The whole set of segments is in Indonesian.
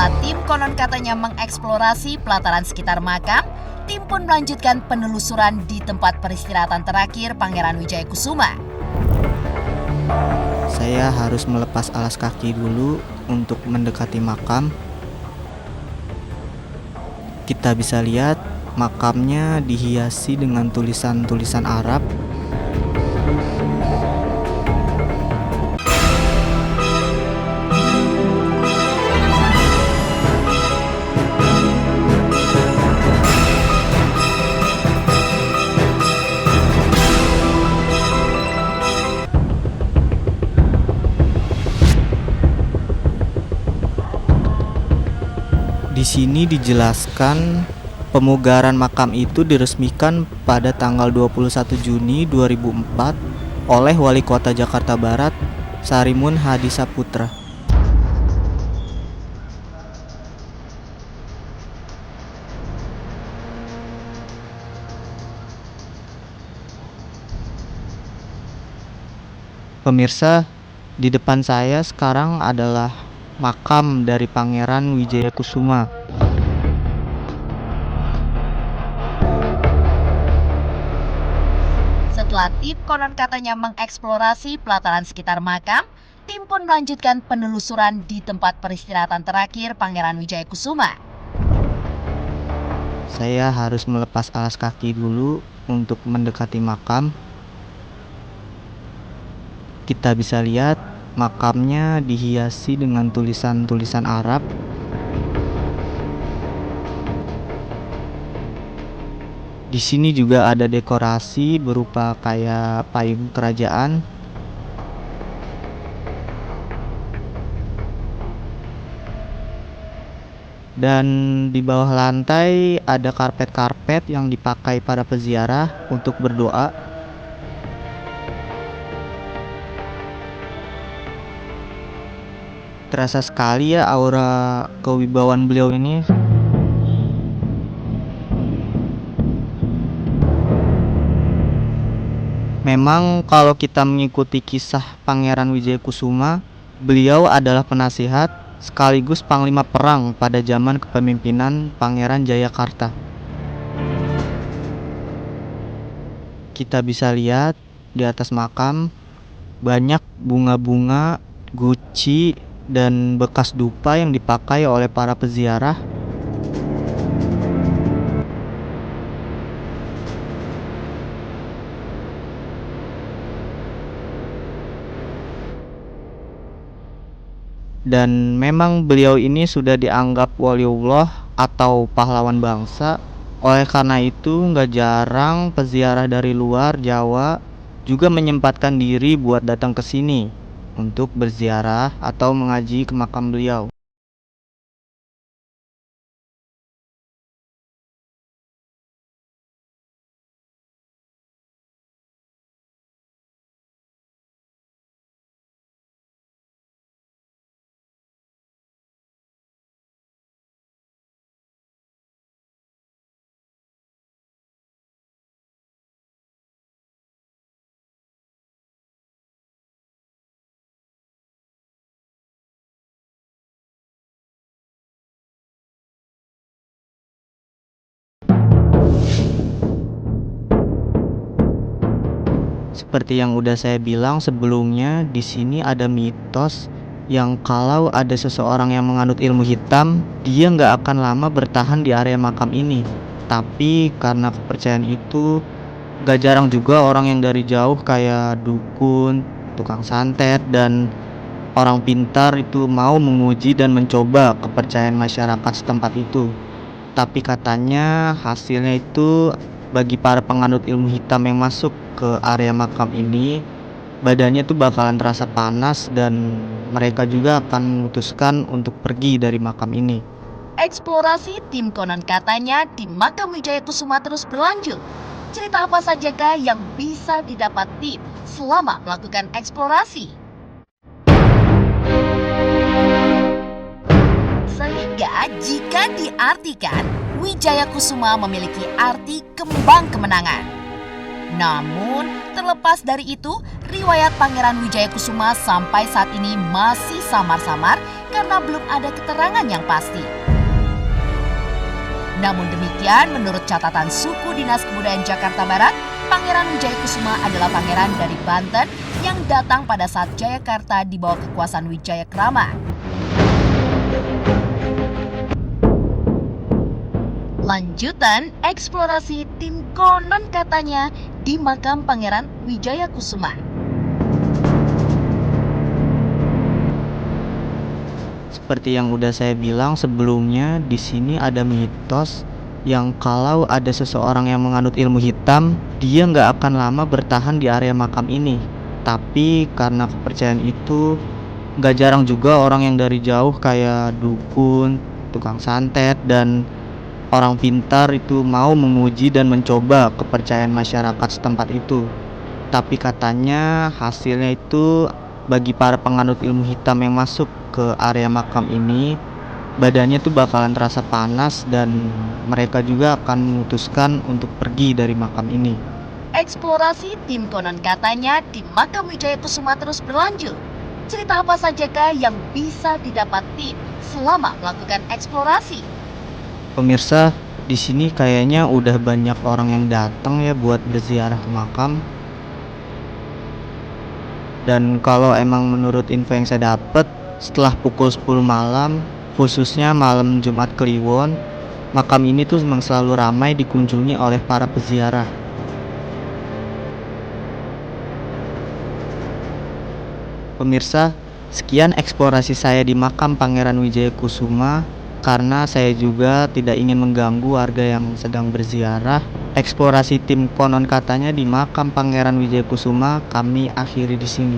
Setelah tim konon katanya mengeksplorasi pelataran sekitar makam, tim pun melanjutkan penelusuran di tempat peristirahatan terakhir Pangeran Wijayakusuma. Saya harus melepas alas kaki dulu untuk mendekati makam. Kita bisa lihat makamnya dihiasi dengan tulisan-tulisan Arab. Di sini dijelaskan pemugaran makam itu diresmikan pada tanggal 21 Juni 2004 oleh Wali Kota Jakarta Barat, Sarimun Hadi Saputra. Pemirsa, di depan saya sekarang adalah makam dari Pangeran Wijayakusuma. Setelah tim konon katanya mengeksplorasi pelataran sekitar makam, tim pun melanjutkan penelusuran di tempat peristirahatan terakhir Pangeran Wijayakusuma. Saya harus melepas alas kaki dulu untuk mendekati makam. Kita bisa lihat makamnya dihiasi dengan tulisan-tulisan Arab. Di sini juga ada dekorasi berupa kayak payung kerajaan. Dan di bawah lantai ada karpet-karpet yang dipakai para peziarah untuk berdoa. Terasa sekali ya aura kewibawaan beliau ini. Memang kalau kita mengikuti kisah Pangeran Wijayakusuma, beliau adalah penasihat sekaligus panglima perang pada zaman kepemimpinan Pangeran Jayakarta. Kita bisa lihat di atas makam banyak bunga-bunga, guci, dan bekas dupa yang dipakai oleh para peziarah. Dan memang beliau ini sudah dianggap waliullah atau pahlawan bangsa. Oleh karena itu nggak jarang peziarah dari luar Jawa juga menyempatkan diri buat datang ke sini untuk berziarah atau mengaji ke makam beliau. Seperti yang udah saya bilang sebelumnya, di sini ada mitos yang kalau ada seseorang yang menganut ilmu hitam, dia nggak akan lama bertahan di area makam ini. Tapi karena kepercayaan itu, gak jarang juga orang yang dari jauh kayak dukun, tukang santet, dan orang pintar itu mau menguji dan mencoba kepercayaan masyarakat setempat itu. Tapi katanya hasilnya itu bagi para penganut ilmu hitam yang masuk ke area makam ini, badannya tuh bakalan terasa panas dan mereka juga akan memutuskan untuk pergi dari makam ini. Eksplorasi tim konon katanya di makam Wijayakusuma terus berlanjut. Cerita apa sajakah yang bisa didapat tim selama melakukan eksplorasi? Sehingga jika diartikan, Wijayakusuma memiliki arti kembang kemenangan. Namun, terlepas dari itu, riwayat Pangeran Wijayakusuma sampai saat ini masih samar-samar karena karena belum ada keterangan yang pasti. Namun demikian, menurut catatan Suku Dinas Kebudayaan Jakarta Barat, Pangeran Wijayakusuma adalah pangeran dari Banten yang datang pada saat Jayakarta di bawah kekuasaan Wijayakrama. Lanjutan eksplorasi tim konon katanya di makam Pangeran Wijayakusuma. Seperti yang udah saya bilang sebelumnya, di sini ada mitos yang kalau ada seseorang yang menganut ilmu hitam, dia nggak akan lama bertahan di area makam ini. Tapi karena kepercayaan itu, nggak jarang juga orang yang dari jauh kayak dukun, tukang santet, dan orang pintar itu mau menguji dan mencoba kepercayaan masyarakat setempat itu. Tapi katanya hasilnya itu bagi para penganut ilmu hitam yang masuk ke area makam ini, badannya tuh bakalan terasa panas dan mereka juga akan memutuskan untuk pergi dari makam ini. Eksplorasi tim konon katanya di makam Wijayakusuma terus berlanjut. Cerita apa sajakah yang bisa didapat tim selama melakukan eksplorasi? Pemirsa, di sini kayaknya udah banyak orang yang datang ya buat berziarah ke makam. Dan kalau emang menurut info yang saya dapat, setelah pukul 10 malam, khususnya malam Jumat Kliwon, makam ini tuh memang selalu ramai dikunjungi oleh para peziarah. Pemirsa, sekian eksplorasi saya di makam Pangeran Wijayakusuma. Karena saya juga tidak ingin mengganggu warga yang sedang berziarah, eksplorasi tim konon katanya di makam Pangeran Wijayakusuma kami akhiri di sini.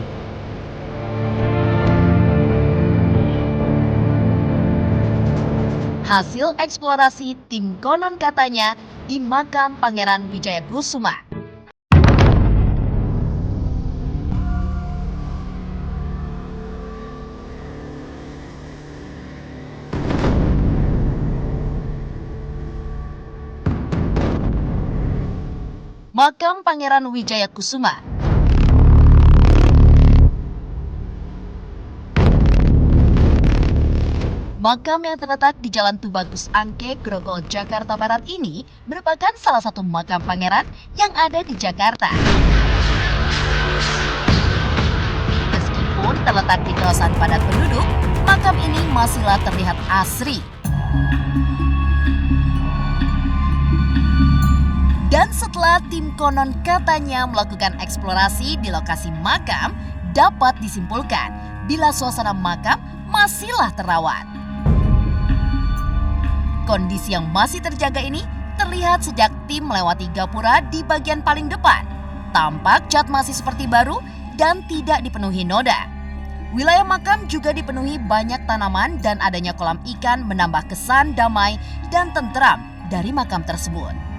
Hasil eksplorasi tim konon katanya di makam Pangeran Wijayakusuma. Makam Pangeran Wijayakusuma. Makam yang terletak di Jalan Tubagus Angke, Grogol, Jakarta Barat ini merupakan salah satu makam pangeran yang ada di Jakarta. Meskipun terletak di kawasan padat penduduk, makam ini masihlah terlihat asri. Dan setelah tim konon katanya melakukan eksplorasi di lokasi makam, dapat disimpulkan bila suasana makam masihlah terawat. Kondisi yang masih terjaga ini terlihat sejak tim melewati gapura di bagian paling depan. Tampak cat masih seperti baru dan tidak dipenuhi noda. Wilayah makam juga dipenuhi banyak tanaman dan adanya kolam ikan menambah kesan damai dan tentram dari makam tersebut.